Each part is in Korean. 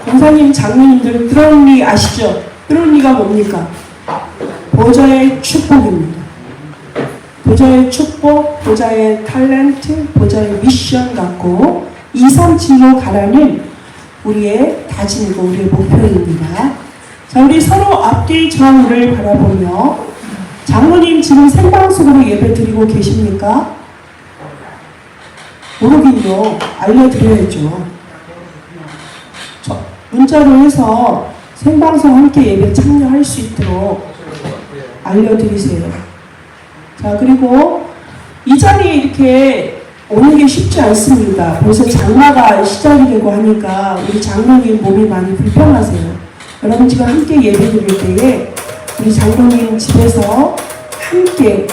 권사님, 장로님들 드론리 아시죠? 드론리가 뭡니까? 보좌의 축복입니다. 보좌의 축복, 보좌의 탤런트, 보좌의 미션 갖고 2, 3, 7로 가라는 우리의 다짐이고 우리의 목표입니다. 자, 우리 서로 앞뒤 좌우를 바라보며 장로님 지금 생방송으로 예배 드리고 계십니까? 모르긴요. 알려드려야죠. 문자로 해서 생방송 함께 예배 참여할 수 있도록 알려드리세요. 자, 그리고 이 자리에 이렇게 오는 게 쉽지 않습니다. 벌써 장마가 시작이 되고 하니까 우리 장로님 몸이 많이 불편하세요. 여러분 지금 함께 예배 드릴 때에 우리 장로님 집에서 함께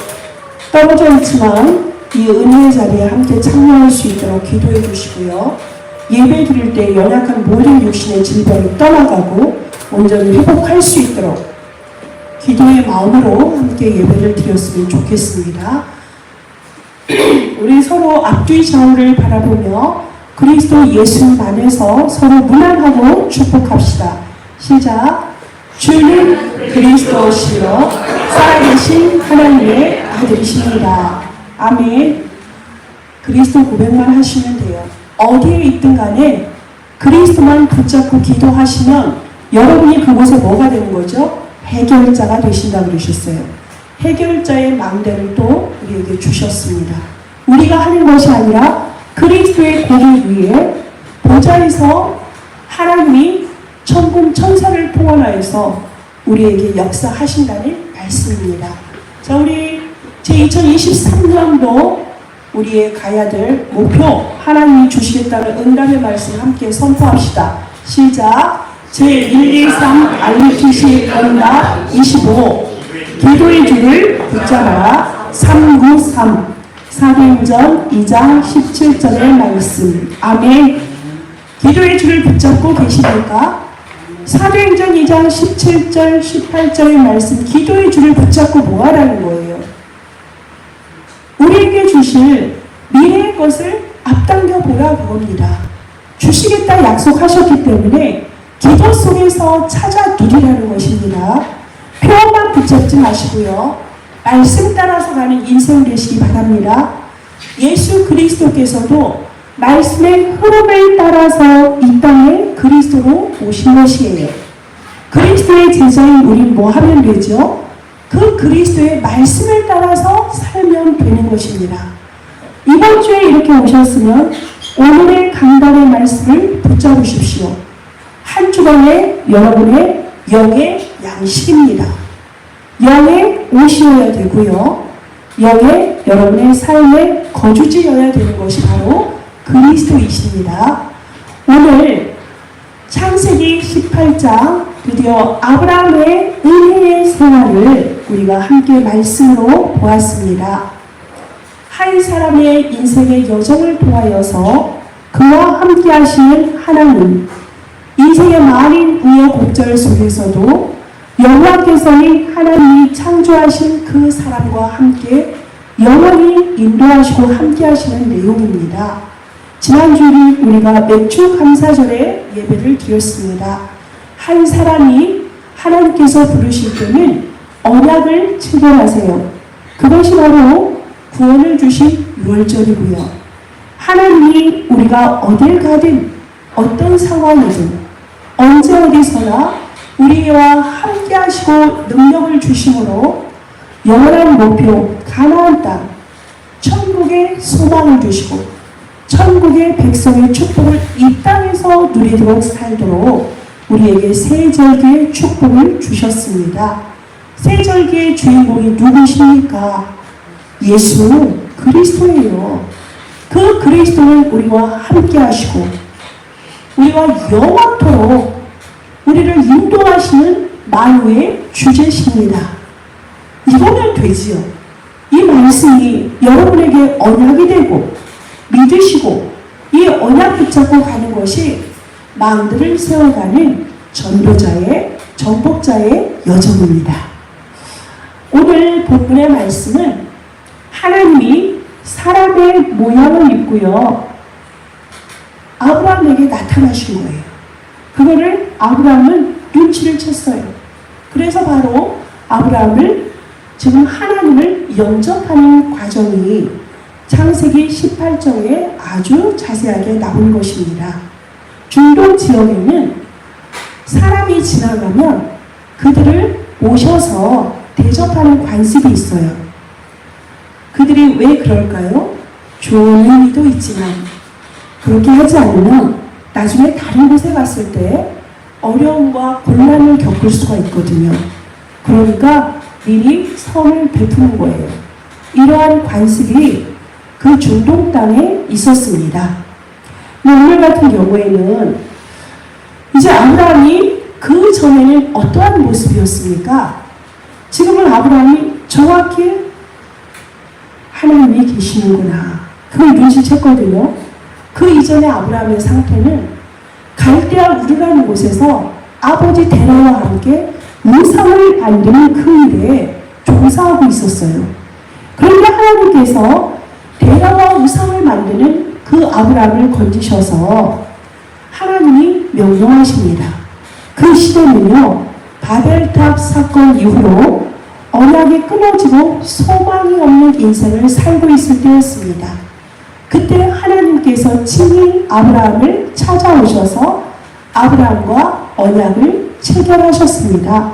떨어져 있지만 이 은혜의 자리에 함께 참여할 수 있도록 기도해 주시고요. 예배 드릴 때 연약한 모든 육신의 질병이 떠나가고 온전히 회복할 수 있도록 기도의 마음으로 함께 예배를 드렸으면 좋겠습니다. 우리 서로 앞뒤 좌우를 바라보며 그리스도 예수님 안에서 서로 문안하고 축복합시다. 시작. 주는 그리스도시요 살아계신 하나님의 아들이십니다. 아멘. 그리스도 고백만 하시면 돼요. 어디에 있든 간에 그리스도만 붙잡고 기도하시면 여러분이 그곳에 뭐가 되는 거죠? 해결자가 되신다고 그러셨어요. 해결자의 망대를 또 우리에게 주셨습니다. 우리가 하는 것이 아니라 그리스도의 고리 위에 보좌에서 하나님이 천군 천사를 통원하여서 우리에게 역사하신다는 말씀입니다. 자, 우리 제2023년도 우리의 가야 될 목표 하나님이 주시겠다는 응답의 말씀 함께 선포합시다. 시작. 제123 RUTC 응답 25 기도의 줄을 붙잡아라 393 사도행전 2장 17절의 말씀. 아멘. 기도의 줄을 붙잡고 계십니까? 사도행전 2장 17절 18절의 말씀, 기도의 줄을 붙잡고 뭐하라는 거예요? 우리에게 주실 미래의 것을 앞당겨 보라 그겁니다. 주시겠다 약속하셨기 때문에 기도 속에서 찾아 누리라는 것입니다. 표현만 붙잡지 마시고요. 말씀 따라서 가는 인생 되시기 바랍니다. 예수 그리스도께서도 말씀의 흐름을 따라서 이 땅에 그리스도로 오신 것이에요. 그리스도의 제자인 우린 뭐 하면 되죠? 그 그리스도의 말씀을 따라서 살면 되는 것입니다. 이번 주에 이렇게 오셨으면 오늘의 강단의 말씀을 붙잡으십시오. 한 주간의 여러분의 영의 양식입니다. 영의 옷이어야 되고요. 영의 여러분의 삶의 거주지여야 되는 것이 바로 그리스도이십니다. 오늘 창세기 18장 드디어 아브라함의 은혜의 생활을 우리가 함께 말씀으로 보았습니다. 한 사람의 인생의 여정을 통하여서 그와 함께 하시는 하나님, 인생의 많은 우여곡절 속에서도 여호와께서는 하나님이 창조하신 그 사람과 함께 영원히 인도하시고 함께 하시는 내용입니다. 지난주에 우리가 맥주 감사절에 예배를 드렸습니다. 한 사람이 하나님께서 부르실 때는 언약을 체결하세요. 그것이 바로 구원을 주신 유월절이고요. 하나님이 우리가 어딜 가든 어떤 상황이든 언제 어디서나 우리와 함께 하시고 능력을 주심으로 영원한 목표 가나안 땅 천국의 소망을 주시고 천국의 백성의 축복을 이 땅에서 누리도록 살도록 우리에게 세절기의 축복을 주셨습니다. 세절기의 주인공이 누구십니까? 예수 그리스도예요. 그 그리스도는 우리와 함께 하시고 우리와 영원토록 우리를 인도하시는 만유의 주제십니다. 이거면 되지요. 이 말씀이 여러분에게 언약이 되고 믿으시고 이 언약 붙잡고 가는 것이 망들을 세워가는 전도자의 정복자의 여정입니다. 오늘 본문의 말씀은 하나님이 사람의 모양을 입고요 아브라함에게 나타나신 거예요. 그거를 아브라함은 눈치를 챘어요. 그래서 바로 아브라함을 지금 하나님을 영접하는 과정이 창세기 18장에 아주 자세하게 나온 것입니다. 중동 지역에는 사람이 지나가면 그들을 모셔서 대접하는 관습이 있어요. 그들이 왜 그럴까요? 좋은 의미도 있지만 그렇게 하지 않으면 나중에 다른 곳에 갔을 때 어려움과 곤란을 겪을 수가 있거든요. 그러니까 미리 선을 베푸는 거예요. 이러한 관습이 그 중동 땅에 있었습니다. 오늘 같은 경우에는 이제 아브라함이 그 전에는 어떠한 모습이었습니까? 지금은 아브라함이 정확히 하나님이 계시는구나. 그걸 눈치챘거든요. 그 이전에 아브라함의 상태는 갈대아 우르라는 곳에서 아버지 데라와 함께 우상을 만드는 그 일에 종사하고 있었어요. 그런데 하나님께서 데라와 우상을 만드는 그 아브라함을 건지셔서 하나님이 명령하십니다. 그 시대는요, 바벨탑 사건 이후로 언약이 끊어지고 소망이 없는 인생을 살고 있을 때였습니다. 그때 하나님께서 친히 아브라함을 찾아오셔서 아브라함과 언약을 체결하셨습니다.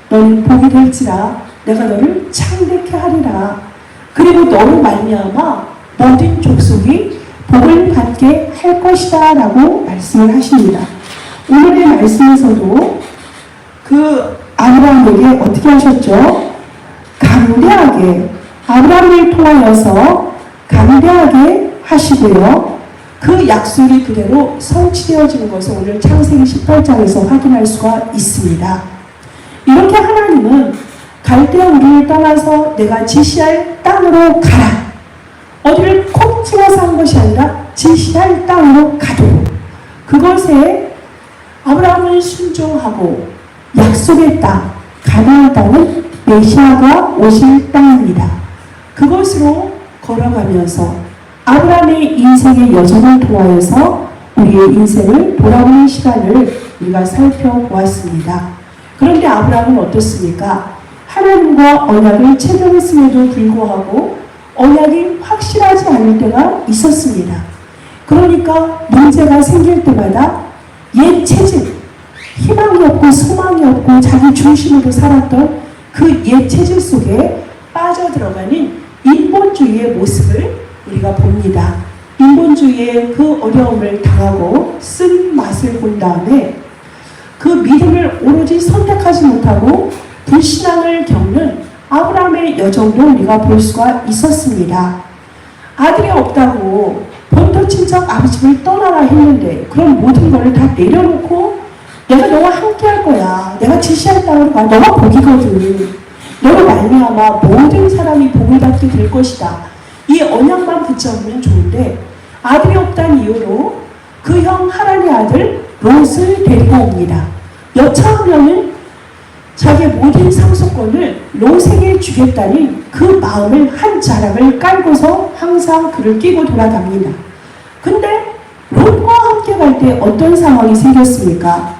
너는 복이 될지라 내가 너를 창대케 하리라. 그리고 너로 말미암아 모든 족속이 복을 받게 할 것이다 라고 말씀을 하십니다. 오늘의 말씀에서도 그 아브라함에게 어떻게 하셨죠? 강대하게 아브라함을 통하여서 강대하게 하시고요. 그 약속이 그대로 성취되어지는 것을 오늘 창세기 18장에서 확인할 수가 있습니다. 이렇게 하나님은 갈대아 우르를 떠나서 내가 지시할 땅으로 가라. 어디를 콕 찍어서 한 것이 아니라 지시할 땅으로 가도록 그것에 아브라함을 순종하고 약속의 땅, 가나안 땅은 메시아가 오실 땅입니다. 그것으로 걸어가면서 아브라함의 인생의 여정을 통하여서 우리의 인생을 돌아보는 시간을 우리가 살펴보았습니다. 그런데 아브라함은 어떻습니까? 하나님과 언약을 체결했음에도 불구하고 언약이 확실하지 않을 때가 있었습니다. 그러니까 문제가 생길 때마다 옛 체질, 희망이 없고 소망이 없고 자기 중심으로 살았던 그 옛 체질 속에 빠져들어가는 인본주의의 모습을 우리가 봅니다. 인본주의의 그 어려움을 당하고 쓴 맛을 본 다음에 그 믿음을 오로지 선택하지 못하고 불신앙을 겪는 아브라함의 여정도 우리가 볼 수가 있었습니다. 아들이 없다고 본토 친척 아버지를 떠나라 했는데 그런 모든 것을 다 내려놓고 내가 너와 함께 할 거야. 내가 지시할 땅으로 가. 너가 복이거든. 너로 말미암아 모든 사람이 복을 받게 될 것이다. 이 언약만 붙잡으면 좋은데 아들이 없다는 이유로 그 형 하란의 아들 롯을 데리고 옵니다. 여차하면은 자기의 모든 상속권을 롯에게 주겠다는 그 마음을 한 자락을 깔고서 항상 그를 끼고 돌아갑니다. 근데 롯과 함께 갈 때 어떤 상황이 생겼습니까?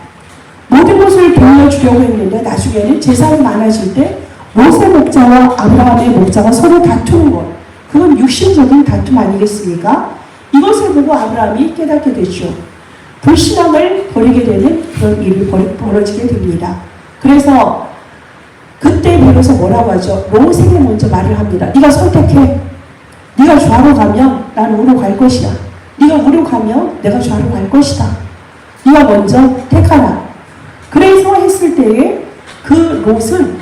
모든 것을 돌려주려고 했는데 나중에는 재산이 많아질 때 롯의 목자와 아브라함의 목자가 서로 다투는 것. 그건 육신적인 다툼 아니겠습니까? 이것을 보고 아브라함이 깨닫게 되죠. 불신앙을 버리게 되는 그런 일이 벌어지게 됩니다. 그래서 그때 비로소 뭐라고 하죠? 롯에게 먼저 말을 합니다. 네가 선택해. 네가 좌로 가면 나는 우로 갈 것이야. 네가 우로 가면 내가 좌로 갈 것이다. 네가 먼저 택하라. 그래서 했을 때에 그 롯은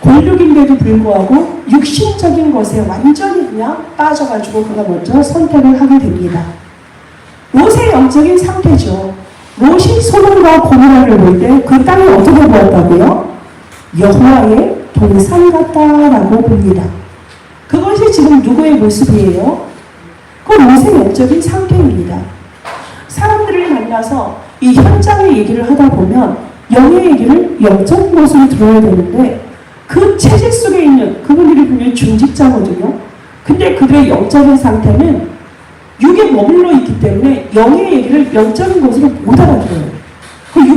권력인데도 불구하고 육신적인 것에 완전히 그냥 빠져가지고 그가 먼저 선택을 하게 됩니다. 롯의 영적인 상태죠. 롯이 소돔과 고모라를 볼 때 그 땅이 어떻게 보였다고요? 여호와의 동산 같다라고 봅니다. 그것이 지금 누구의 모습이에요? 그 롯의 영적인 상태입니다. 사람들을 만나서 이 현장의 얘기를 하다 보면 영의 얘기를 영적인 것으로 들어야 되는데 그 체질 속에 있는 그분들이 분명히 중직자거든요. 근데 그들의 영적인 상태는 육에 머물러 있기 때문에 영의 얘기를 영적인 것으로 못 알아들어요.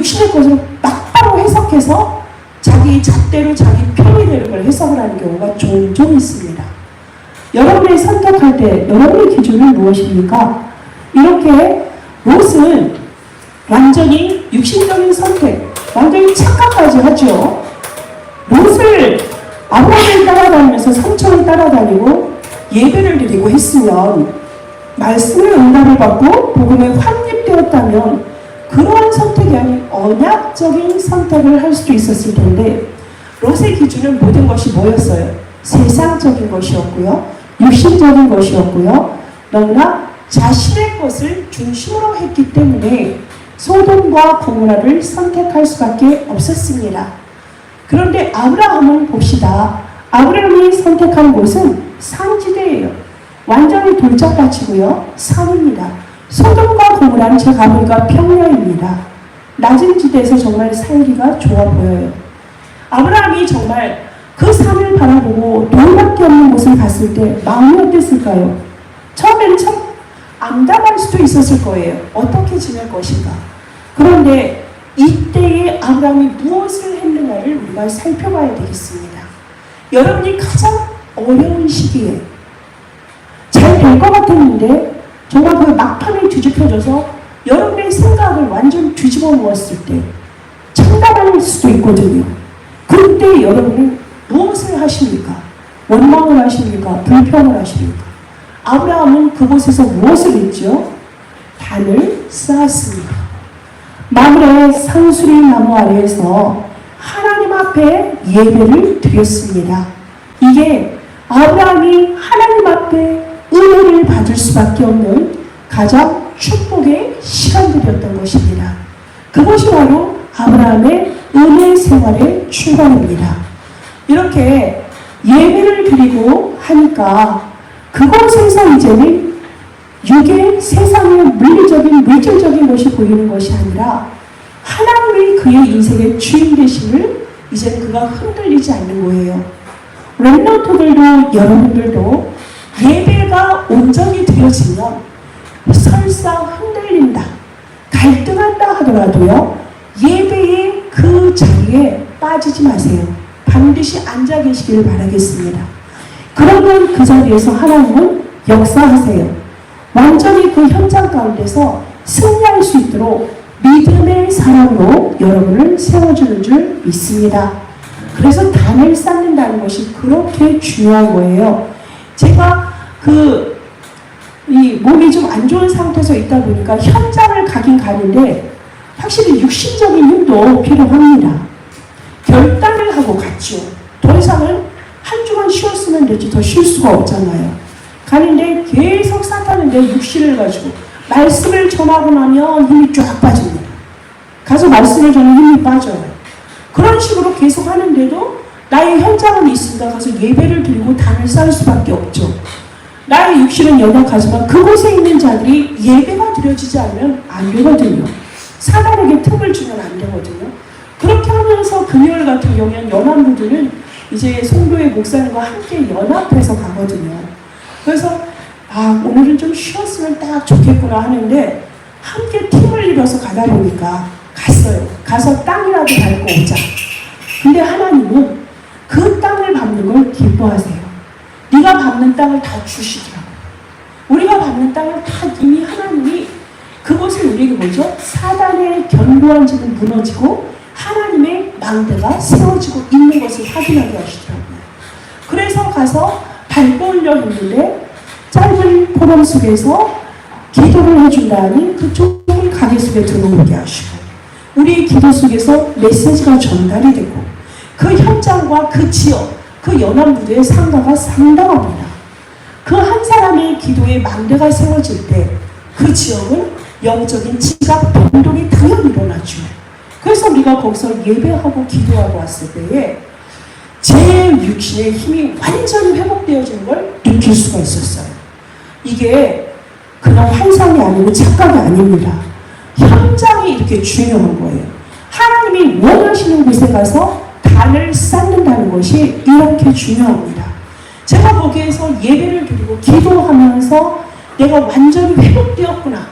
육신의 것으로 막바로 해석해서 자기 잣대로 자기 편이 되는 걸 해석을 하는 경우가 종종 있습니다. 여러분이 선택할 때 여러분의 기준은 무엇입니까? 이렇게 롯은 완전히 육신적인 선택, 완전히 착각까지 하죠. 롯을 아브라함을 따라다니면서 삼촌을 따라다니고 예배를 드리고 했으면, 말씀의 응답을 받고 복음에 확립되었다면 그러한 선택이 아닌 언약적인 선택을 할 수도 있었을 텐데, 롯의 기준은 모든 것이 뭐였어요? 세상적인 것이었고요, 육신적인 것이었고요, 너무나 자신의 것을 중심으로 했기 때문에 소돔과 고모라를 선택할 수밖에 없었습니다. 그런데 아브라함은 봅시다. 아브라함이 선택한 곳은 산지대예요. 완전히 돌짝밭이고요, 산입니다. 소돔과 고모라는 제가 가보니까 평야입니다. 낮은 지대에서 정말 살기가 좋아 보여요. 아브라함이 정말 그 산을 바라보고 돌밖에 없는 곳을 갔을 때 마음이 어땠을까요? 처음에는 참 암담할 수도 있었을 거예요. 어떻게 지낼 것인가. 그런데 이때에 아브라함이 무엇을 했느냐를 우리가 살펴봐야 되겠습니다. 여러분이 가장 어려운 시기에 잘 될 것 같았는데 정말 그 막판에 뒤집혀져서 여러분의 생각을 완전 뒤집어 놓았을 때 참담할 수도 있거든요. 그때 여러분은 무엇을 하십니까? 원망을 하십니까? 불평을 하십니까? 아브라함은 그곳에서 무엇을 했죠? 단을 쌓았습니다. 마물의 상수리 나무 아래에서 하나님 앞에 예배를 드렸습니다. 이게 아브라함이 하나님 앞에 은혜를 받을 수밖에 없는 가장 축복의 시간들이었던 것입니다. 그것이 바로 아브라함의 은혜 생활의 출발입니다. 이렇게 예배를 드리고 하니까 그곳에서 이제는 육의 세상의 물질적인 것이 보이는 것이 아니라 하나님이 그의 인생의 주인 되심을 이제 그가 흔들리지 않는 거예요. 렘넌트들도 여러분들도 예배가 온전히 드려지면 설사 흔들린다, 갈등한다 하더라도요, 예배의 그 자리에 빠지지 마세요. 반드시 앉아 계시기를 바라겠습니다. 그러면 그 자리에서 하나님은 역사하세요. 완전히 그 현장 가운데서 승리할 수 있도록 믿음의 사람으로 여러분을 세워주는 줄 믿습니다. 그래서 단을 쌓는다는 것이 그렇게 중요한 거예요. 제가 이 몸이 좀 안 좋은 상태에서 있다 보니까 현장을 가긴 가는데 확실히 육신적인 힘도 필요합니다. 결단을 하고 갔죠. 더 이상은 한 주만 쉬었으면 되지 더 쉴 수가 없잖아요. 가는데 계속 사탄은 내 육신을 가지고 말씀을 전하고 나면 힘이 쫙 빠집니다. 가서 말씀을 전하면 힘이 빠져요. 그런 식으로 계속 하는데도 나의 현장은 있으니까 가서 예배를 드리고 단을 쌓을 수밖에 없죠. 나의 육신은 연약하지만 그곳에 있는 자들이 예배가 드려지지 않으면 안 되거든요. 사단에게 틈을 주면 안 되거든요. 그렇게 하면서 금요일 같은 경우에는 연합무들은 이제 성도의 목사님과 함께 연합해서 가거든요. 그래서 오늘은 좀 쉬었으면 딱 좋겠구나 하는데 함께 팀을 이뤄서 가다 보니까 갔어요. 가서 땅이라도 밟고 오자. 근데 하나님은 그 땅을 밟는 걸 기뻐하세요. 네가 밟는 땅을 다 주시더라고요. 우리가 밟는 땅을 다 이미 하나님이 그것을 우리에게 뭐죠? 사단의 견고한 집은 무너지고 하나님의 망대가 세워지고 있는 것을 확인하게 하시더라고요. 그래서 가서 밟고 오려 했는데 짧은 포럼 속에서 기도를 해준다니 그쪽을 가게 속에 들어오게 하시고 우리의 기도 속에서 메시지가 전달이 되고 그 현장과 그 지역, 그 연합무대의 상가가 상당합니다. 그 한 사람의 기도에 망대가 세워질 때 그 지역은 영적인 지각 변동이 당연히 일어나죠. 그래서 우리가 거기서 예배하고 기도하고 왔을 때에 제 육신의 힘이 완전히 회복되어지는 걸 느낄 수가 있었어요. 이게 그냥 환상이 아니고 착각이 아닙니다. 현장이 이렇게 중요한 거예요. 하나님이 원하시는 곳에 가서 단을 쌓는다는 것이 이렇게 중요합니다. 제가 거기에서 예배를 드리고 기도하면서 내가 완전히 회복되었구나.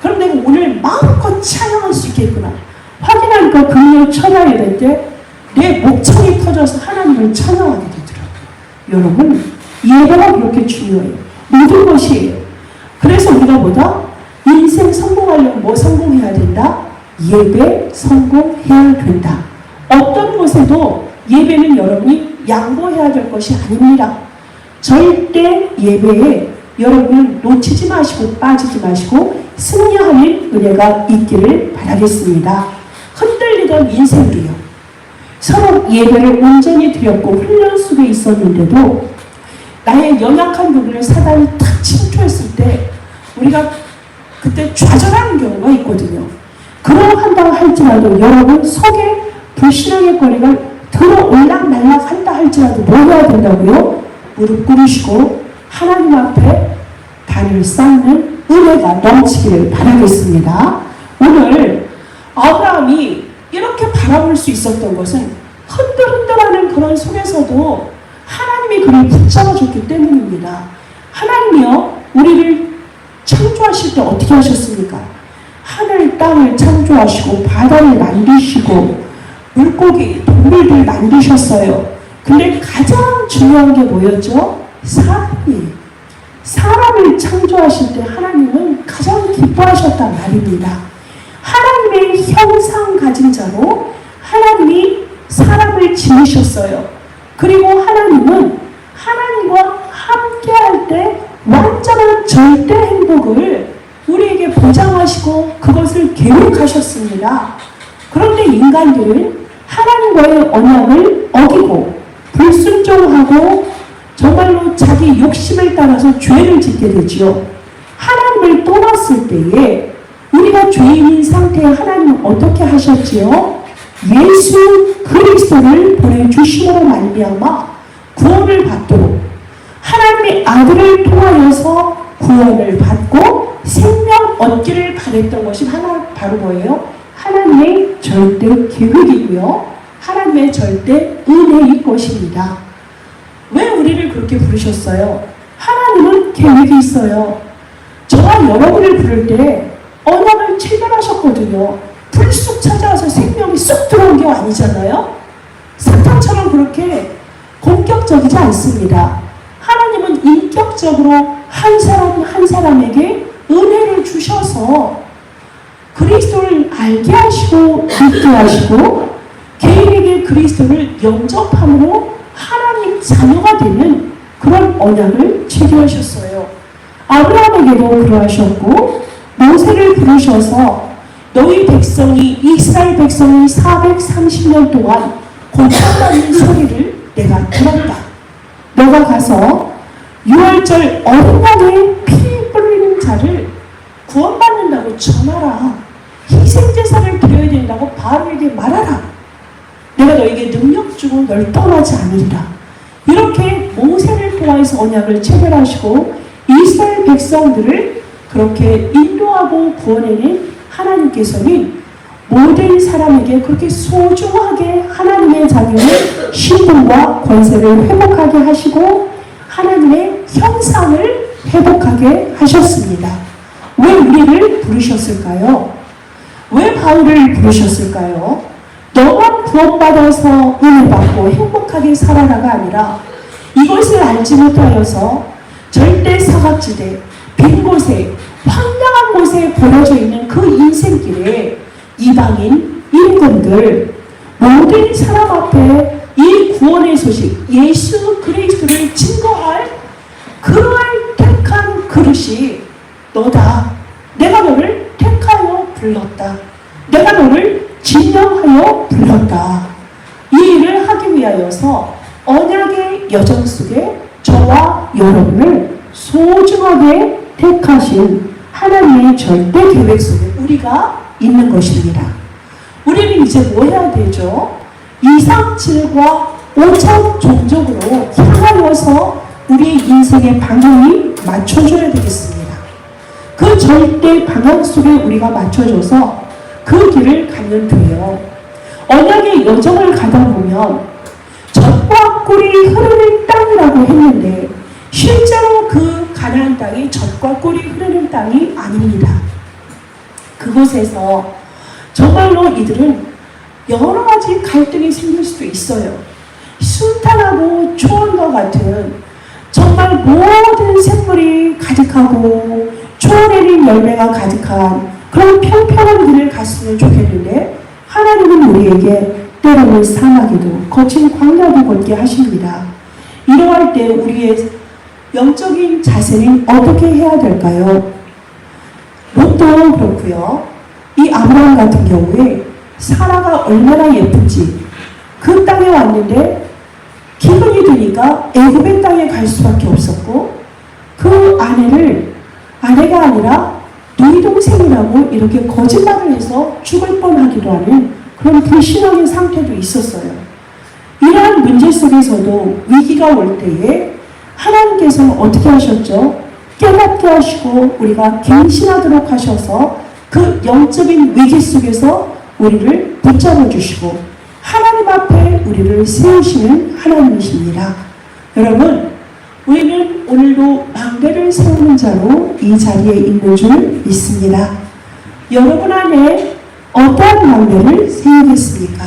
그럼 내가 오늘 마음껏 찬양할 수 있겠구나. 확인할 정말로 금요 천하에 될 때 내 목청이 터져서 하나님을 찬양하게 되더라고요. 여러분, 예배가 그렇게 중요해요. 모든 것이에요. 그래서 우리가 뭐다? 인생 성공하려면 뭐 성공해야 된다? 예배 성공해야 된다. 어떤 곳에도 예배는 여러분이 양보해야 될 것이 아닙니다. 절대 예배에 여러분 놓치지 마시고 빠지지 마시고 승리하는 은혜가 있기를 바라겠습니다. 흔들리던 인생도요. 서로 예배를 온전히 드렸고 훈련 속에 있었는데도 나의 연약한 부분을 사단이 탁 침투했을 때 우리가 그때 좌절하는 경우가 있거든요. 그러한다고 할지라도 여러분 속에 불신앙의 거리가 들어올락말락 한다 할지라도 뭐 해야 된다고요? 무릎 꿇으시고 하나님 앞에 발을 쌓는 은혜가 넘치기를 바라겠습니다. 오늘 아브라함이 이렇게 바라볼 수 있었던 것은 흔들흔들하는 그런 속에서도 하나님이 그를 붙잡아줬기 때문입니다. 하나님이요, 우리를 창조하실 때 어떻게 하셨습니까? 하늘 땅을 창조하시고 바다를 만드시고 물고기, 동물들 만드셨어요. 근데 가장 중요한 게 뭐였죠? 사람이에요. 사람을 창조하실 때 하나님은 가장 기뻐하셨단 말입니다. 하나님의 형상 가진 자로 하나님이 사람을 지으셨어요. 그리고 하나님은 하나님과 함께 할 때 완전한 절대 행복을 우리에게 보장하시고 그것을 계획하셨습니다. 그런데 인간들은 하나님과의 언약을 어기고 불순종하고 정말로 자기 욕심을 따라서 죄를 짓게 되지요. 하나님을 떠났을 때에 우리가 죄인인 상태에 하나님은 어떻게 하셨지요? 예수 그리스도를 보내주심으로 말미암아 구원을 받도록 하나님의 아들을 통하여서 구원을 받고 생명 얻기를 바랬던 것이 바로 뭐예요? 하나님의 절대 계획이고요. 하나님의 절대 은혜일 것입니다. 왜 우리를 그렇게 부르셨어요? 하나님은 계획이 있어요. 저와 여러분을 부를 때 언약을 체결하셨거든요. 불쑥 찾아와서 생명이 쑥 들어온 게 아니잖아요. 사탄처럼 그렇게 공격적이지 않습니다. 하나님은 인격적으로 한 사람 한 사람에게 은혜를 주셔서 그리스도를 알게 하시고 믿게 하시고 개인에게 그리스도를 영접함으로 하나님 자녀가 되는 그런 언약을 체결하셨어요. 아브라함에게도 그러하셨고 모세를 부르셔서 너희 백성이 이스라엘 백성이 430년 동안 고통받는 소리를 내가 들었다. 너가 가서 6월절 어린 양의 피 뿌리는 자를 구원받는다고 전하라. 희생제사를 드려야 된다고 바로에게 말하라. 내가 너에게 능력 주고 널 떠나지 않으리라. 이렇게 모세를 통하여서 언약을 체결하시고 이스라엘 백성들을 그렇게 인도하고 구원해낸 하나님께서는 모든 사람에게 그렇게 소중하게 하나님의 자녀의 신분과 권세를 회복하게 하시고 하나님의 형상을 회복하게 하셨습니다. 왜 우리를 부르셨을까요? 왜 바울을 부르셨을까요? 너만 구원받아서 은혜받고 행복하게 살아라가 아니라 이것을 알지 못하여서 절대 사각지대, 빈 곳에, 황량한 곳에 버려져 있는 그 인생길에 이방인, 인군들, 모든 사람 앞에 이 구원의 소식, 예수 그리스도를 증거할 그러한 택한 그릇이 너다. 내가 너를 택하여 불렀다. 내가 너를 지명하여 불렀다. 이 일을 하기 위하여서 언약의 여정 속에 저와 여러분을 소중하게 택하신 하나님의 절대 계획 속에 우리가 있는 것입니다. 우리는 이제 뭐 해야 되죠? 237과 5천 종족으로 향하여서 우리의 인생의 방향이 맞춰줘야 되겠습니다. 그 절대 방향 속에 우리가 맞춰줘서 그 길을 가면 돼요. 언약의 여정을 가다 보면 젖과 꿀이 흐르는 땅이라고 했는데 실제로 그 가나안 땅이 젖과 꿀이 흐르는 땅이 아닙니다. 그곳에서 정말로 이들은 여러 가지 갈등이 생길 수도 있어요. 순탄하고 초원과 같은 정말 모든 생물이 가득하고 초원에는 열매가 가득한 그런 평평한 길을 갔으면 좋겠는데 하나님은 우리에게 때로는 사막에도 거친 광야도 걷게 하십니다. 이러할 때 우리의 영적인 자세는 어떻게 해야 될까요? 롯도 그렇고요. 이 아브라함 같은 경우에 사라가 얼마나 예쁜지 그 땅에 왔는데 기근이 드니까 애굽의 땅에 갈 수밖에 없었고 그 아내가 아니라 너희 동생이라고 이렇게 거짓말을 해서 죽을 뻔하기도 하는 그런 불신앙의 상태도 있었어요. 이러한 문제 속에서도 위기가 올 때에 하나님께서는 어떻게 하셨죠? 깨닫게 하시고 우리가 갱신하도록 하셔서 그 영적인 위기 속에서 우리를 붙잡아 주시고 하나님 앞에 우리를 세우시는 하나님이십니다. 여러분, 우리는 오늘도 망대를 세우는 자로 이 자리에 있는 줄 믿습니다. 여러분 안에 어떠한 망대를 세우겠습니까?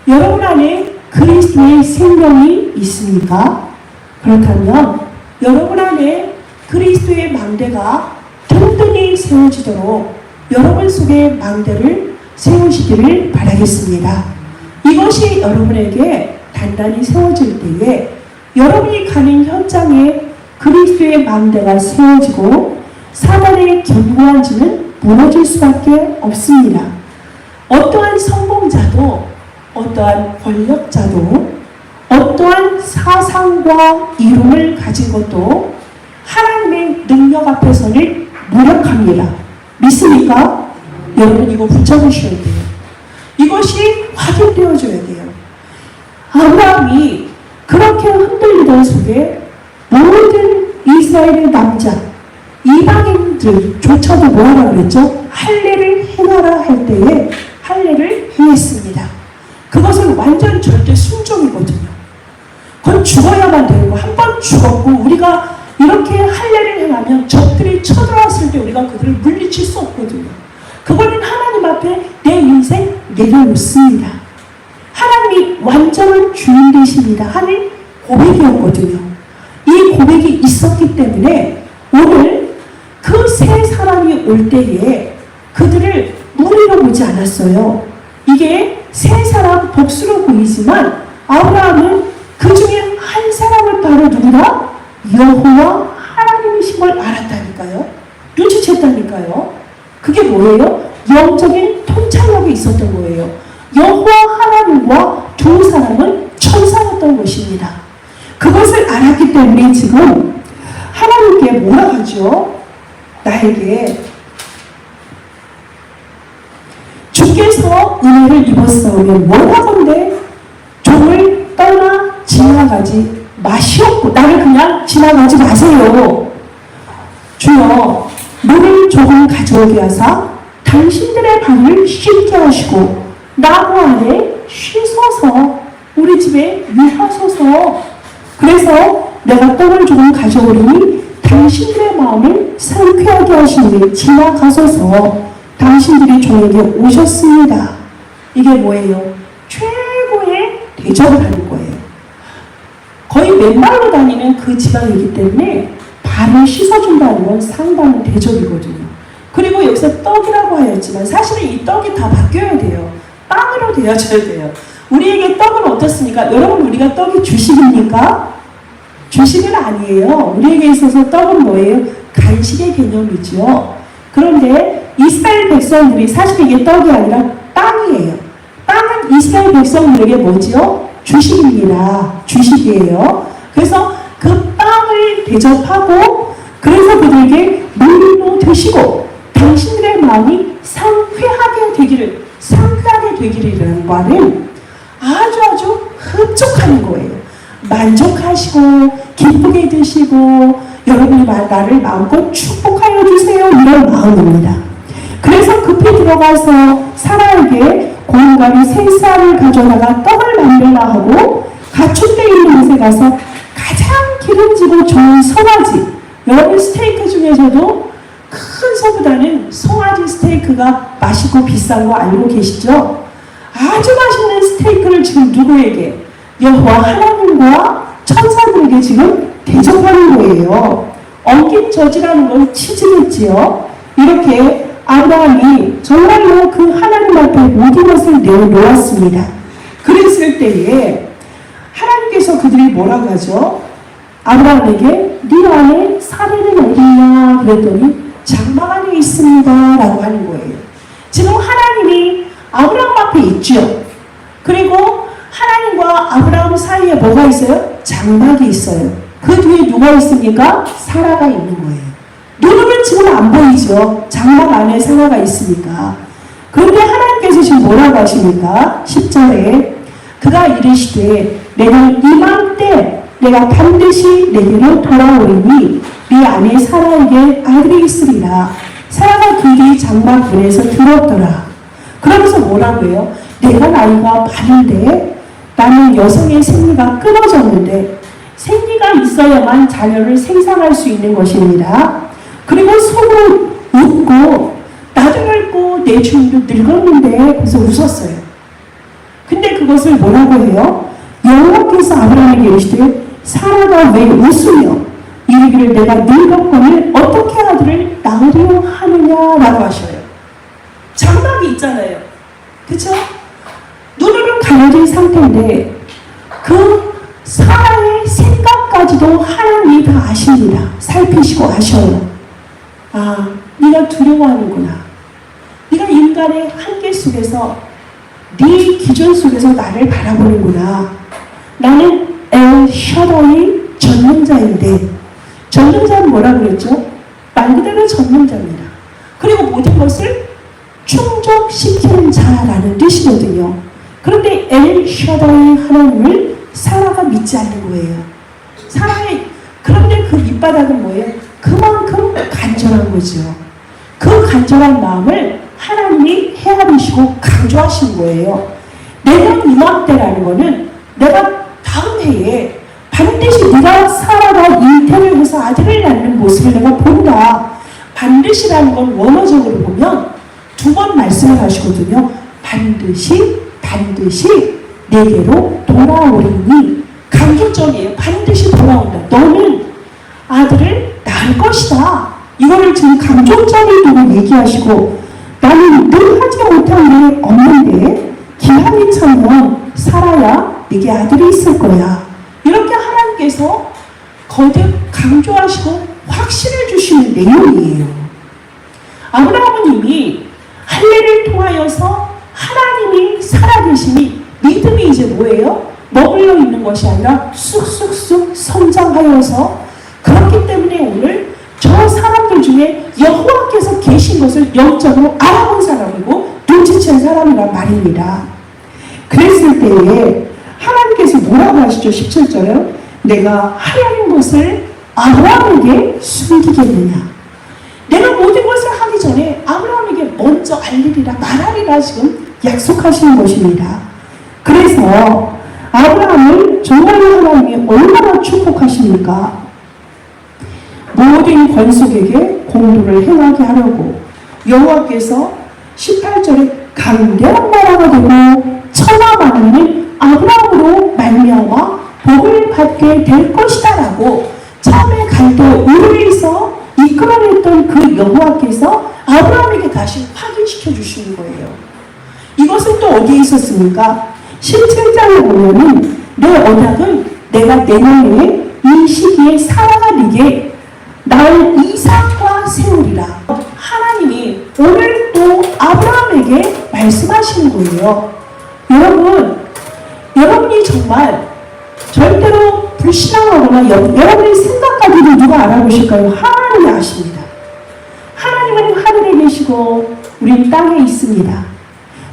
여러분 안에 그리스도의 생명이 있습니까? 그렇다면 여러분 안에 그리스도의 망대가 든든히 세워지도록 여러분 속에 망대를 세우시기를 바라겠습니다. 이것이 여러분에게 단단히 세워질 때에 여러분이 가는 현장에 그리스도의 망대가 세워지고 사단의 견고한 지는 무너질 수밖에 없습니다. 어떠한 성공자도 어떠한 권력자도 어떠한 사상과 이름을 가진 것도 하나님의 능력 앞에서는 무력합니다. 믿습니까? 여러분 이거 붙잡으셔야 돼요. 이것이 확인되어져야 돼요. 아브라함이 그렇게 흔들리던 속에 모든 이스라엘의 남자 이방인들조차도 뭐하라 그랬죠? 할례를 행하라 할 때에 할례를 행했습니다. 그것은 완전 절대 순종이거든요. 그건 죽어야만 되는 거. 한 번 죽었고 우리가 이렇게 할례를 행하면 적들이 쳐들어왔을 때 우리가 그들을 물리칠 수 없거든요. 그거는 하나님 앞에 내 인생 내려놓습니다. 하나님이 완전한 주인 되십니다 하는 고백이었거든요. 이 고백이 있었기 때문에 오늘 그 세 사람이 올 때에 그들을 무리로 보지 않았어요. 이게 세 사람 복수로 보이지만 아브라함은 그 중에 한 사람을 바로 누구다? 여호와 하나님이신 걸 알았다니까요. 눈치챘다니까요. 그게 뭐예요? 영적인 통찰력이 있었던 거예요. 여호와 하나님과 두 사람은 천사였던 것입니다. 그것을 알았기 때문에 지금 하나님께 뭐라 하죠? 나에게 주께서 은혜를 입었사오면 원하건대 종을 떠나 지나가지 마시옵고 나를 그냥 지나가지 마세요. 주여 물을 조금 가져오게 하사 당신들의 발을 씻게 하시고 나무 안에 쉬소서 우리 집에 위하소서. 그래서 내가 떡을 조금 가져오리니 당신들의 마음을 상쾌하게 하시니 지나가소서. 당신들이 종에게 오셨습니다. 이게 뭐예요? 최고의 대접을 하는 거예요. 거의 맨발로 다니는 그 지방이기 때문에 발을 씻어준다는 건 상당한 대접이거든요. 그리고 여기서 떡이라고 하였지만 사실은 이 떡이 다 바뀌어야 돼요. 빵으로 되어져야 돼요. 우리에게 떡은 어떻습니까? 여러분 우리가 떡이 주식입니까? 주식은 아니에요. 우리에게 있어서 떡은 뭐예요? 간식의 개념이죠. 그런데 이스라엘 백성들이 사실 이게 떡이 아니라 빵이에요. 빵은 이스라엘 백성들에게 뭐지요? 주식입니다. 주식이에요. 그래서 그 빵을 대접하고 그래서 그들에게 물로 드시고 당신들의 마음이 상쾌하게 되기를 바는 아주 흡족한 거예요. 만족하시고 기쁘게 드시고 여러분이 나를 마음껏 축복하여 주세요 이런 마음입니다. 그래서 급히 들어가서 사라에게 고인가루 3쌀을 가져다가 떡을 만들라 하고 가축대 있는 곳에 가서 가장 기름지고 좋은 송아지, 여러분 스테이크 중에서도 큰 소보다는 송아지 스테이크가 맛있고 비싼 거 알고 계시죠? 아주 하나님을 지금 누구에게? 여호와 하나님과 천사들에게 지금 대접하는 거예요. 엉킨 저지라는 건 치즈겠지요. 이렇게 아브라함이 정말로 그 하나님 앞에 모든 것을 내어놓았습니다. 그랬을 때에 하나님께서 그들이 뭐라고 하죠? 아브라함에게 네 안에 사례는 어디냐 그랬더니 장막 안에 있습니다 라고 하는 거예요. 지금 하나님이 아브라함 앞에 있죠. 그리고 하나님과 아브라함 사이에 뭐가 있어요? 장막이 있어요. 그 뒤에 누가 있습니까? 사라가 있는 거예요. 눈으로는 지금 안 보이죠. 장막 안에 사라가 있으니까. 그런데 하나님께서 지금 뭐라고 하십니까? 10절에 그가 이르시되 내가 이맘때 내가 반드시 내게로 돌아오리니 네 안에 사라에게 아들이 있으리라. 사라가 그리 장막 문에서 들었더라. 그러면서 뭐라고 해요? 내가 나이가 많은데 나는 여성의 생리가 끊어졌는데 생리가 있어야만 자녀를 생산할 수 있는 것입니다. 그리고 속으로 웃고 나도 늙고 내 주인도 늙었는데 그래서 웃었어요. 근데 그것을 뭐라고 해요? 여호와께서 아브라함에게 이르시되 사라가 왜 웃으며 이르기를 내가 늙었거늘 어떻게 아들을 낳으려 하느냐라고 하셔요. 장막이 있잖아요. 그쵸? 눈으로 가려진 상태인데 그 사라의 생각까지도 하나님이 다 아십니다. 살피시고 아셔요. 아, 네가 두려워하는구나. 네가 인간의 한계 속에서 네 기준 속에서 나를 바라보는구나. 나는 엘 샤다이 전능자인데 전능자는 뭐라고 그랬죠? 말 그대로 전능자입니다. 그리고 모든 것을 충족시키는 자라는 뜻이거든요. 그런데 엘 샤다이 하나님을 사라가 믿지 않는 거예요. 사라의 그런데 그 밑바닥은 뭐예요? 그만큼 간절한 거죠. 그 간절한 마음을 하나님이 헤아리시고 강조하신 거예요. 내년 이맘때라는 거는 내가 다음 해에 반드시 네가 사라가 잉태를 해서 아들을 낳는 모습을 내가 본다. 반드시라는 건 원어적으로 보면 두 번 말씀을 하시거든요. 반드시 내게로 돌아오리니 강조점이에요. 반드시 돌아온다. 너는 아들을 낳을 것이다. 이거를 지금 강조점을 두고 얘기하시고 나는 늘 하지 못한 게 없는데 기한이 차면 살아야 네게 아들이 있을 거야. 이렇게 하나님께서 거듭 강조하시고 확신을 주시는 내용이에요. 아브라함은 이미 할례를 통하여서 하나님이 살아계시니 믿음이 이제 뭐예요? 머물러 있는 것이 아니라 쑥쑥쑥 성장하여서 그렇기 때문에 오늘 저 사람들 중에 여호와께서 계신 것을 영적으로 알아본 사람이고 눈치챈 사람이란 말입니다. 그랬을 때에 하나님께서 뭐라고 하시죠? 17절에 내가 하려는 것을 아브라함에게 숨기겠느냐. 내가 모든 것을 하기 전에 아브라함에게 먼저 알리리라 말하리라 지금 약속하시는 것입니다. 그래서 아브라함을 정말로 하나님이 얼마나 축복하십니까? 모든 권속에게 공도를 행하게 하려고 여호와께서 18절에 강대한 나라가 되고 천하 만민이 아브라함으로 말미암아 복을 받게 될 것이다 라고 처음에 갈대 우르에서 이끌어냈던 그 여호와께서 아브라함에게 다시 확인시켜 주시는 거예요. 이것은 또 어디에 있었습니까? 17장에 보면은 내 언약은 내가 내년에 이 시기에 사라가 네게 낳을 이삭과 세우리라. 하나님이 오늘 또 아브라함에게 말씀하시는 거예요. 여러분이 정말 절대로 불신앙하거나 여러분의 생각까지도 누가 알아보실까요? 하나님이 아십니다. 하나님은 하늘에 계시고 우리는 땅에 있습니다.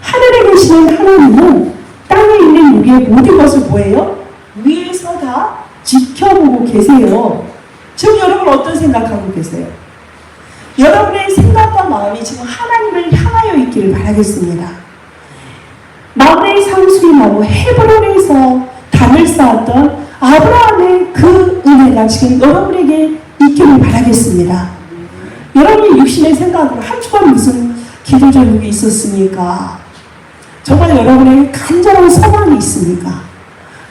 하늘에 계시는 하나님은 땅에 있는 우리의 모든 것을 뭐예요? 위에서 다 지켜보고 계세요. 지금 여러분 어떤 생각하고 계세요? 여러분의 생각과 마음이 지금 하나님을 향하여 있기를 바라겠습니다. 마음의 상수리 나무 헤브론에서 담을 쌓았던 아브라함의 그 은혜가 지금 여러분에게 있기를 바라겠습니다. 여러분이 육신의 생각으로 한 주간 무슨 기도 제목이 있었습니까? 정말 여러분에게 간절한 소망이 있습니까?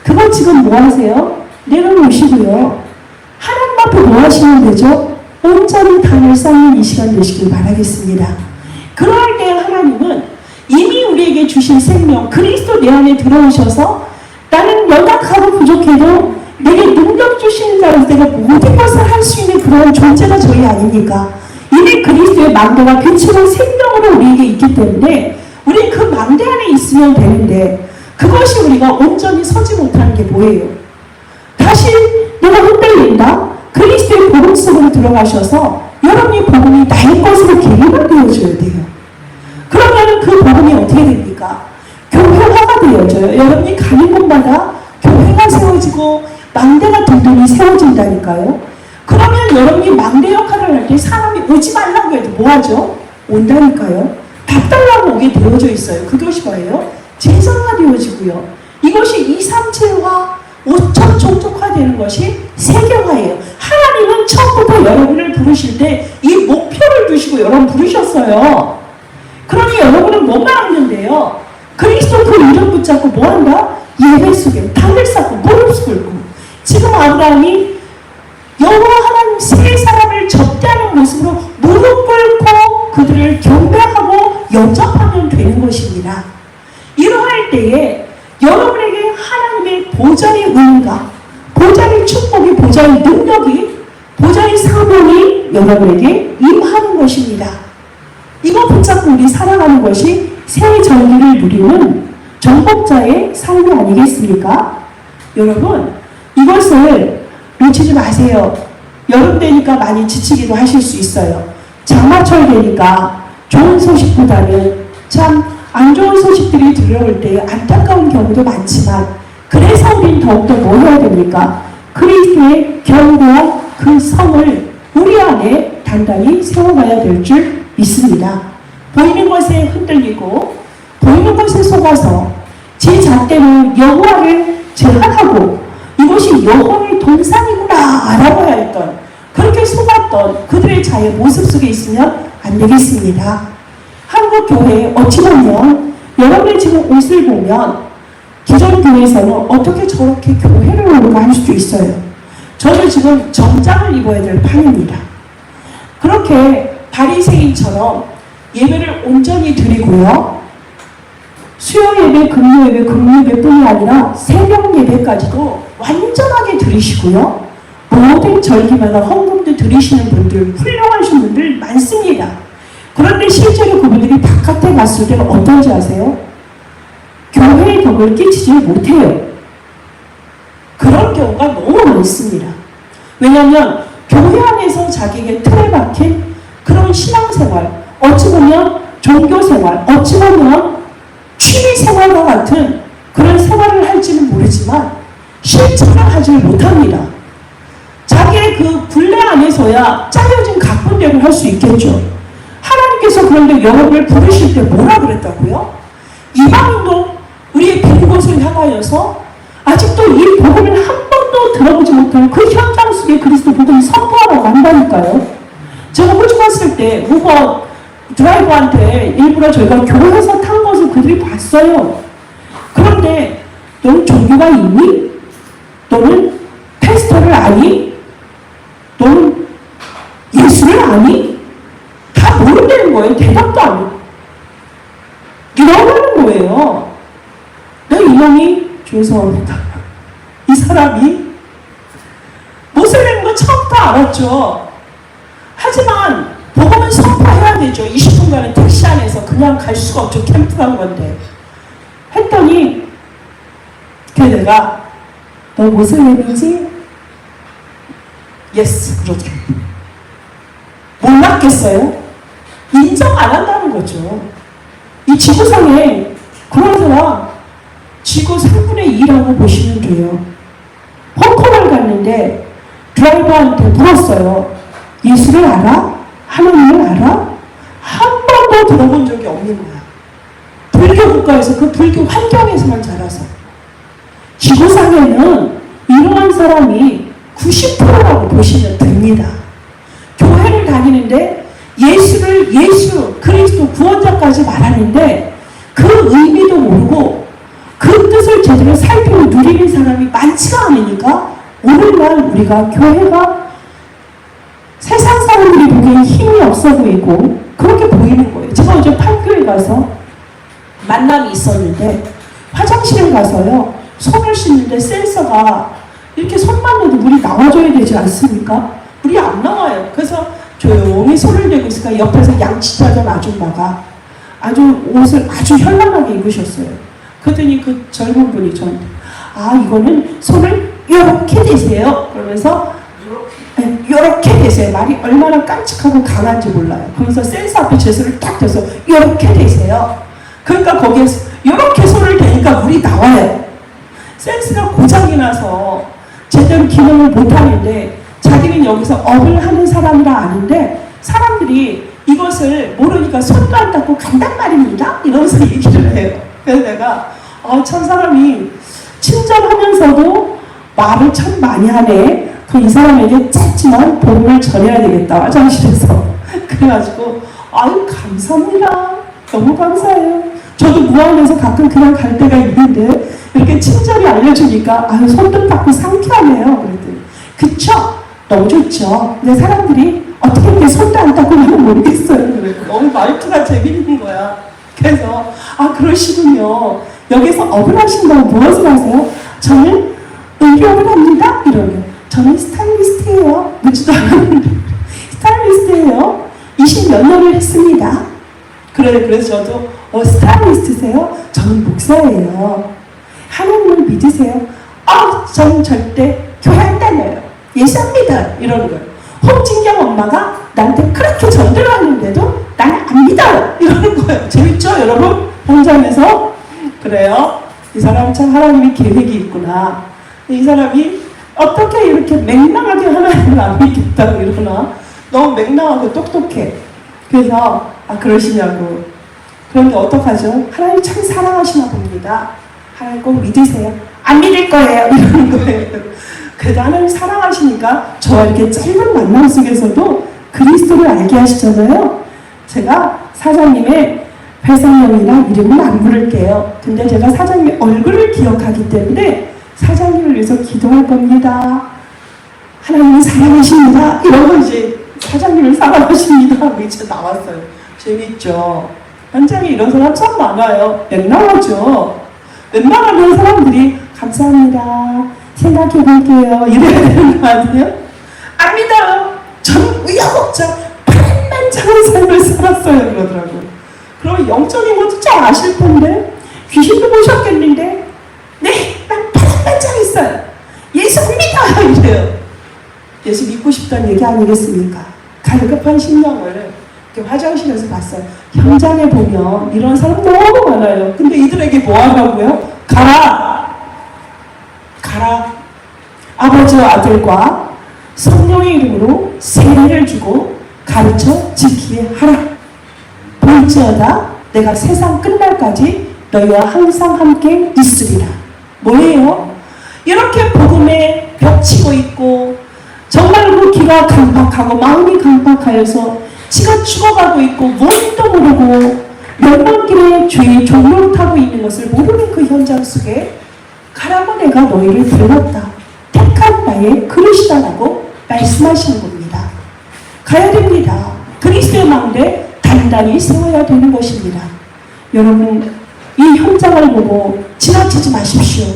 그건 지금 뭐 하세요? 내려놓으시고요. 하나님 앞에 뭐 하시면 되죠? 온전히 단을 쌓는 이 시간 되시길 바라겠습니다. 그럴 때 하나님은 이미 우리에게 주신 생명, 그리스도 내 안에 들어오셔서 나는 연약하고 부족해도 내게 능력 주시는 자로서 내가 모든 것을 할 수 있는 그런 존재가 저희 아닙니까? 이미 그리스도의 망대가 빛으로 생명으로 우리에게 있기 때문에 우리 그 망대 안에 있으면 되는데 그것이 우리가 온전히 서지 못하는 게 뭐예요? 다시 내가 흔들린다? 그리스도의 복음 속으로 들어가셔서 여러분의 복음이 나의 것으로 계류가 되어져야 돼요. 그러면 그 복음이 어떻게 됩니까? 교회화가 되어져요. 여러분이 가는 곳마다 교회가 세워지고 망대가 든든히 세워진다니까요. 그러면 여러분이 망대 역할을 할 때 사람이 오지 말라고 해도 뭐하죠? 온다니까요. 밥 달라고 오게 되어져 있어요. 그것이 뭐예요? 제사가 되어지고요. 이것이 2, 3, 7화 5천 종족화되는 것이 세계화예요. 하나님은 처음부터 여러분을 부르실 때 이 목표를 두시고 여러분 부르셨어요. 그러니 여러분은 뭐만 하는데요? 그리스도 그 이름 붙잡고 뭐한다? 예배 속에 담을 쌓고 무릎 꿇고 지금 아브라함이 여호와 하나님 세 사람을 접대하는 모습으로 무릎 꿇고 그들을 경배하고 영접하면 되는 것입니다. 이러할 때에 여러분에게 하나님의 보좌의 은혜가, 보좌의 축복이, 보좌의 능력이, 보좌의 사명이 여러분에게 임하는 것입니다. 이거 붙잡고 우리 살아가는 것이 새 전기를 누리는 정복자의 삶이 아니겠습니까? 여러분, 이것을 놓치지 마세요. 여름 되니까 많이 지치기도 하실 수 있어요. 장마철 되니까 좋은 소식보다는 참 안 좋은 소식들이 들어올 때 안타까운 경우도 많지만 그래서 우린 더욱더 뭐 해야 됩니까? 그리스도의 견고한 그 성을 우리 안에 단단히 세워가야 될 줄 믿습니다. 보이는 것에 흔들리고 보이는 것에 속아서 제 잣대로 여호와를 제한하고 이것이 여호와의 동산이구나 알아봐야 했던 그렇게 속았던 그들의 자의 모습 속에 있으면 안 되겠습니다. 한국 교회에 어찌 보면 여러분의 지금 옷을 보면 기존 교회에서는 어떻게 저렇게 교회를 오는가 할 수도 있어요. 저는 지금 정장을 입어야 될 판입니다. 그렇게 바리새인처럼 예배를 온전히 드리고요. 수요 예배, 금요 예배, 금요 예배뿐이 아니라 새벽 예배까지도 완전하게 드리시고요. 모든 절기마다 헌금도 드리시는 분들, 훌륭하신 분들 많습니다. 그런데 실제로 그분들이 바깥에 갔을 때는 어떤지 아세요? 교회의 덕을 끼치지 못해요. 그런 경우가 너무 많습니다. 왜냐하면 교회 안에서 자기에게 틀에 박힌 그런 신앙생활, 어찌 보면 종교생활, 어찌 보면 취미생활과 같은 그런 생활을 할지는 모르지만 실천을 하지를 못합니다. 자기의 그 굴레 안에서야 짜여진 각본대로 할 수 있겠죠. 하나님께서 그런데 여러분을 부르실 때 뭐라 그랬다고요? 이방인도 우리의 빈 곳을 향하여서 아직도 이 복음을 한 번도 들어보지 못한 그 현장 속에 그리스도 복음을 선포하라고 한다니까요. 제가 호주 갔을 때 우버 드라이버한테 일부러 저희가 교회에서 탄 것을 그들이 봤어요. 그런데 너는 종교가 있니? 너는 패스터를 아니? 너는 예수를 아니? 다 모른다는 거예요. 대답도 안 해요. 이러는 거예요. 내 이놈이 죄송합니다. 이 사람이 모세라는 거 처음부터 알았죠. 하지만 복음은 선포해야 되죠. 20분간은 택시 안에서 그냥 갈 수가 없죠. 캠프 간 건데. 했더니 걔네가 너 모슬렘이지? 예스 그러죠. 몰랐겠어요? 인정 안 한다는 거죠. 이 지구상에 그런 사람 지구 3분의 2라고 보시면 돼요. 홍콩을 갔는데 드라이버한테 물었어요. 예수를 알아? 하나님을 알아? 한 번도 들어본 적이 없는 거야. 불교 국가에서 그 불교 환경에서만 자라서. 지구상에는 이러한 사람이 90%라고 보시면 됩니다. 교회를 다니는데 예수, 그리스도 구원자까지 말하는데 그 의미도 모르고 그 뜻을 제대로 살피고 누리는 사람이 많지가 않으니까 오늘날 우리가 교회가 세상 사람들이 보기엔 힘이 없어 보이고 그렇게 보이는 거예요. 제가 어제 판교에 가서 만남이 있었는데 화장실에 가서요 손을 씻는데 센서가 이렇게 손만 내도 물이 나와줘야 되지 않습니까? 물이 안 나와요. 그래서 조용히 손을 대고 있으니까 옆에서 양치자던 아줌마가 아주 옷을 아주 현란하게 입으셨어요. 그랬더니 그 젊은 분이 저한테 이거는 손을 요렇게 대세요. 그러면서 요렇게 대세요. 말이 얼마나 깜찍하고 강한지 몰라요. 그러면서 센서 앞에 제 손을 딱 대서 요렇게 대세요. 그러니까 거기에서 요렇게 손을 대니까 물이 나와요. 센스가 고장이 나서 제대로 기능을 못하는데 자기는 여기서 업을 하는 사람이라 아는데 사람들이 이것을 모르니까 손도 안 닦고 간단 말입니다. 이러면서 얘기를 해요. 그래서 내가 참 사람이 친절하면서도 말을 참 많이 하네. 이 사람에게 짧지만 복음을 전해야 되겠다. 화장실에서. 그래가지고 아유 감사합니다. 너무 감사해요. 저도 무안에서 가끔 그냥 갈 때가 있는데 이렇게 친절히 알려주니까 아유 손도 닦고 상쾌하네요. 그랬더니 그쵸? 너무 좋죠. 근데 사람들이 어떻게 이렇게 손도 안 닦고 가면 모르겠어요. 그래서 너무 말투가 재밌는 거야. 그래서 그러시군요. 여기서 업을 하신다고 무엇을 하세요? 저는 의료업을 합니다. 이러면 저는 스타일리스트예요. 묻지도 않았는데 스타일리스트예요. 20몇 년을 했습니다. 그래서 저도 스타일리스트세요? 저는 목사예요. 하나님을 믿으세요? 저는 절대 교회 안 다녀요. 예수합니다. 이러는 거예요. 홍진경 엄마가 나한테 그렇게 전도를 하는데도 나는 안 믿어요. 이러는 거예요. 재밌죠 여러분? 현장에서? 그래요. 이 사람 참 하나님이 계획이 있구나. 이 사람이 어떻게 이렇게 맹랑하게 하나님을 안 믿겠다고 이러나? 너무 맹랑하고 똑똑해. 그래서 그러시냐고. 그런데 어떡하죠? 하나님 참 사랑하시나 봅니다. 하나님 꼭 믿으세요. 안 믿을 거예요. 이러는 거예요. 그래도 하나님 사랑하시니까 저와 이렇게 짧은 만남 속에서도 그리스도를 알게 하시잖아요. 제가 사장님의 회사명이나 이름은 안 부를게요. 근데 제가 사장님의 얼굴을 기억하기 때문에 사장님을 위해서 기도할 겁니다. 하나님이 사랑하십니다. 이러고 이제 사장님을 사랑하십니다. 이제 나왔어요. 재밌죠? 현장에 이런 사람 참 많아요. 맹랑하죠? 웬만하면 사람들이 감사합니다. 생각해 볼게요. 이래야 되는 거 아니에요? 안 믿어요. 저는 우여곡절 반만장한 삶을 살았어요. 그러더라고요. 그럼 영적인 것도 잘 아실 텐데 귀신도 보셨겠는데 네, 난 반만장했어요. 예수 믿어요. 이래요. 예수 믿고 싶다는 얘기 아니겠습니까? 갈급한 심령을 이렇게 화장실에서 봤어요. 현장에 보면 이런 사람 너무 많아요. 근데 이들에게 뭐 하라고요? 가라! 아버지와 아들과 성령의 이름으로 세례를 주고 가르쳐 지키게 하라. 볼지어다 내가 세상 끝날까지 너희와 항상 함께 있으리라. 뭐예요? 이렇게 복음에 벽치고 있고 정말로 귀가 강박하고 마음이 강박하여서 지가 죽어가고 있고 뭔도 모르고 멸망길에 죄의 종로를 타고 있는 것을 모르는 그 현장 속에 가라고 내가 너희를 불렀다. 택한 나의 그릇이다라고 말씀하시는 겁니다. 가야 됩니다. 그리스도의 망대 단단히 세워야 되는 것입니다. 여러분 이 현장을 보고 지나치지 마십시오.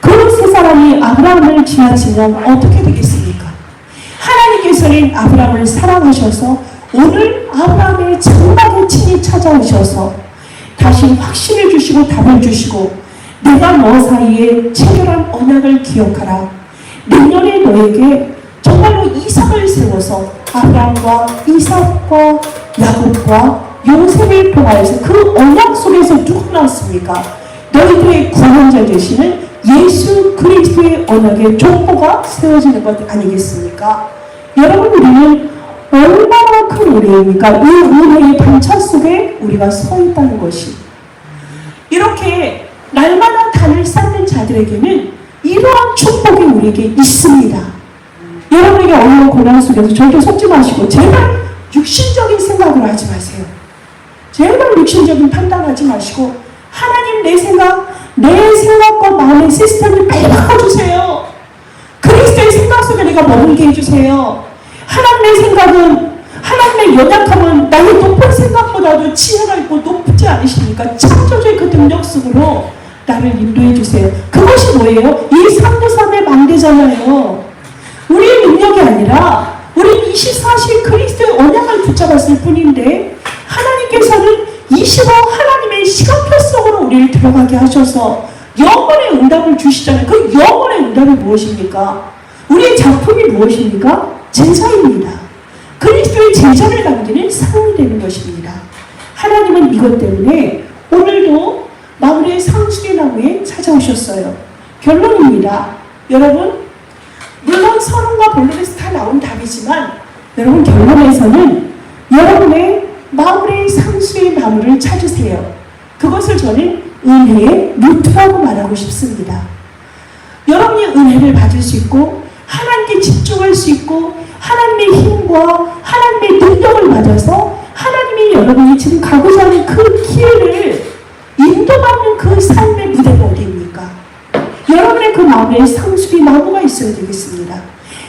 그 세 사람이 아브라함을 지나치면 어떻게 되겠습니까? 하나님께서는 아브라함을 사랑하셔서 오늘 아브라함의 장막에 친히 찾아오셔서 다시 확신을 주시고 답을 주시고 내가 너 사이에 체결한 언약을 기억하라. 내년에 너에게 정말로 이삭을 세워서 아브라함과 이삭과 야곱과 요셉을 통하여서 그 언약 속에서 누가 나왔습니까? 너희들의 구원자 되시는 예수 그리스도의 언약의 족보가 세워지는 것 아니겠습니까? 여러분 우리는 얼마나 큰 은혜입니까? 이 은혜의 반차 속에 우리가 서 있다는 것이. 이렇게 날마다 단을 쌓는 자들에게는 이러한 축복이 우리에게 있습니다. 여러분에게 어려운 고난 속에서 절대 속지 마시고 제발 육신적인 생각을 하지 마세요. 제발 육신적인 판단하지 마시고 하나님 내 생각과 마음의 시스템을 빨리 바꿔주세요. 그리스도의 생각 속에 내가 머물게 해주세요. 하나님의 생각은 하나님의 연약함은 나의 높은 생각보다도 지혜가 있고 높지 않으십니까? 창조주의 그 능력 속으로 나를 인도해 주세요. 그것이 뭐예요? 이 3대3의 망대잖아요. 우리의 능력이 아니라 우리 24시 그리스도의 언약을 붙잡았을 뿐인데 하나님께서는 25 하나님의 시간표 속으로 우리를 들어가게 하셔서 영원의 응답을 주시잖아요. 그 영원의 응답이 무엇입니까? 우리의 작품이 무엇입니까? 제자입니다. 그리스도의 제자를 남기는 사람이 되는 것입니다. 하나님은 이것 때문에 오늘도 마을의 상수리 나무에 찾아오셨어요. 결론입니다. 여러분, 물론 선언과 본론에서 다 나온 답이지만 여러분 결론에서는 여러분의 마을의 상수리 나무를 찾으세요. 그것을 저는 은혜의 루트라고 말하고 싶습니다. 여러분이 은혜를 받을 수 있고 하나님께 집중할 수 있고 하나님의 힘과 하나님의 능력을 받아서 하나님이 여러분이 지금 가고자 하는 그 기회를 인도받는 그 삶의 무대가 어디입니까? 여러분의 그 마음에 상수리 나무가 있어야 되겠습니다.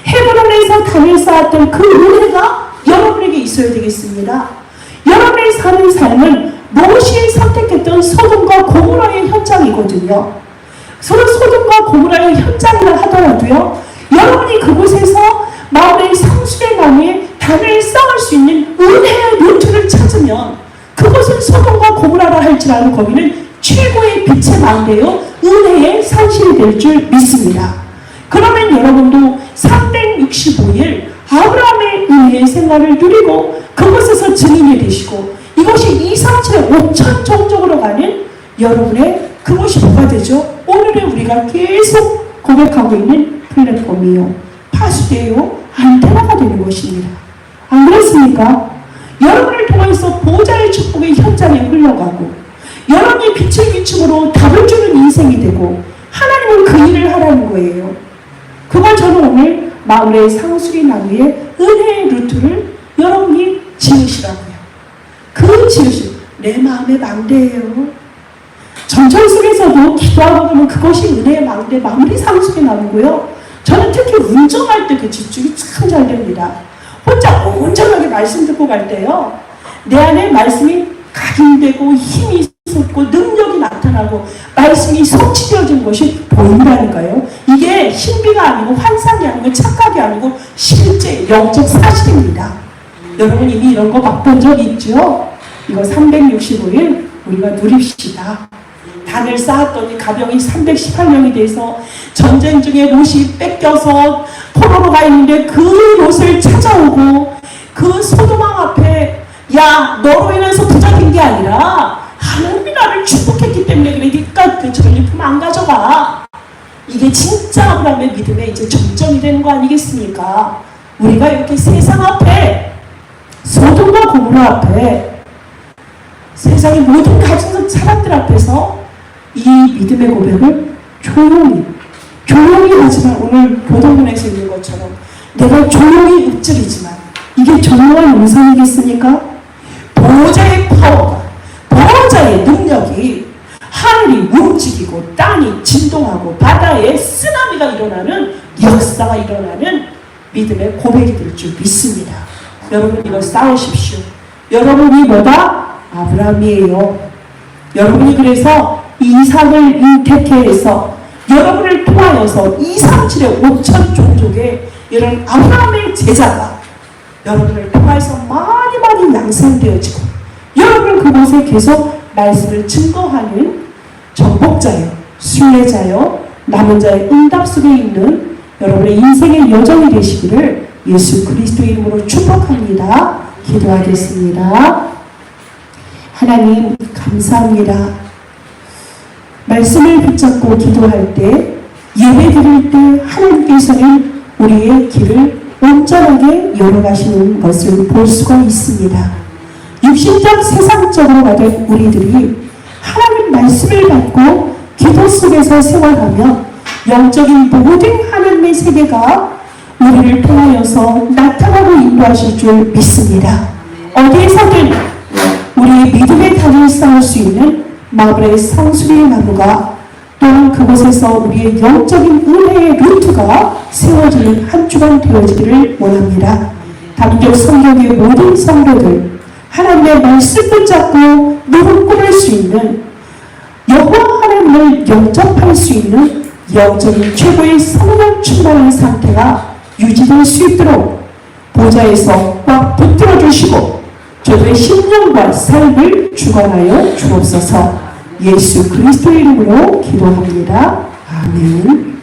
헤브론에서 단을 쌓았던 그 은혜가 여러분에게 있어야 되겠습니다. 여러분이 사는 삶은 모시에 선택했던 소돔과 고모라의 현장이거든요. 소돔과 고모라의 현장이라 하더라도요, 여러분이 그곳에서 마음의 상수의 나무에 단을 쌓을 수 있는 은혜의 루트를 찾으면 그것은 소돔과 고모라라 할지라도 거기는 최고의 빛의 망대요 은혜의 산실이 될 줄 믿습니다. 그러면 여러분도 365일 아브라함의 은혜의 생활을 누리고 그곳에서 증인이 되시고 이것이 237의 5천 종족으로 가는 여러분의 그것이 뭐가 되죠? 오늘의 우리가 계속 고백하고 있는 플랫폼이요, 파수대요, 안테나가 되는 것입니다. 안 그렇습니까? 여러분을 통해서 보좌의 축복의 현장에 흘러가고 여러분이 빛을 비춤으로 답을 주는 인생이 되고 하나님은 그 일을 하라는 거예요. 그걸 저는 오늘 마을의 상수리 나무의 은혜의 루트를 여러분이 지으시라고요. 그 지으시 내 마음의 망대예요. 전철 속에서도 기도하고 보면 그것이 은혜의 망대, 마무리 상수리 나무고요. 저는 특히 운전할 때 그 집중이 참 잘 됩니다. 혼자 온전하게 말씀 듣고 갈 때요, 내 안에 말씀이 각인되고 힘이 솟고 능력이 나타나고 말씀이 성취되어진 것이 보인다니까요. 이게 신비가 아니고 환상이 아니고 착각이 아니고 실제 영적 사실입니다. 여러분 이미 이런 거 맛본 적 있죠? 이거 365일 우리가 누립시다. 단을 쌓았더니 가병이 318명이 돼서 전쟁 중에 롯이 뺏겨서 포로로 가 있는데 그 롯을 찾아오고 그 소도망 앞에 야 너로 인해서 부자 된 게 아니라 하나님이 나를 축복했기 때문에 그러니까 그 전리품 안 가져가. 이게 진짜 아브라함의 믿음의 이제 정점이 되는 거 아니겠습니까? 우리가 이렇게 세상 앞에 소돔과 고모라 앞에 세상의 모든 가진 사람들 앞에서 이 믿음의 고백을 조용히 하지만 오늘 교동문에서 있는 것처럼 내가 조용히 읊조리지만 이게 정말 음성이겠습니까? 보호자의 파워가, 보호자의 능력이 하늘이 움직이고 땅이 진동하고 바다에 쓰나미가 일어나는 역사가 일어나는 믿음의 고백이 될 줄 믿습니다. 여러분 이거 싸우십시오. 여러분이 뭐다? 아브라함이에요. 여러분이 그래서 이삭을 택해 해서 여러분을 통하여서 237의 5천 종족의 이런 아브라함의 제자가 여러분을 통해서 많이 양성되어지고 여러분은 그곳에 계속 말씀을 증거하는 정복자요, 순례자요, 남은 자의 응답 속에 있는 여러분의 인생의 여정이 되시기를 예수 그리스도의 이름으로 축복합니다. 기도하겠습니다. 하나님 감사합니다. 말씀을 붙잡고 기도할 때, 예배 드릴 때 하나님께서는 우리의 길을 온전하게 열어가시는 것을 볼 수가 있습니다. 육신적 세상적으로 가던 우리들이 하나님 말씀을 받고 기도 속에서 생활하며 영적인 모든 하나님의 세계가 우리를 통하여서 나타나고 인도하실 줄 믿습니다. 어디에서든 우리의 믿음의 단을 쌓을 수 있는 마블의 상수리의 나무가 또한 그곳에서 우리의 영적인 은혜의 루트가 세워지는 한 주간 되어지기를 원합니다. 다민족 성경의 모든 성도들 하나님의 말씀 붙잡고 누구 꾸밀 수 있는 여호와 하나님을 영접할 수 있는 영적인 최고의 성령 충만한 상태가 유지될 수 있도록 보좌에서 꽉 붙들어 주시고 저들의 심령과 삶을 주관하여 주옵소서. 예수 그리스도의 이름으로 기도합니다. 아멘.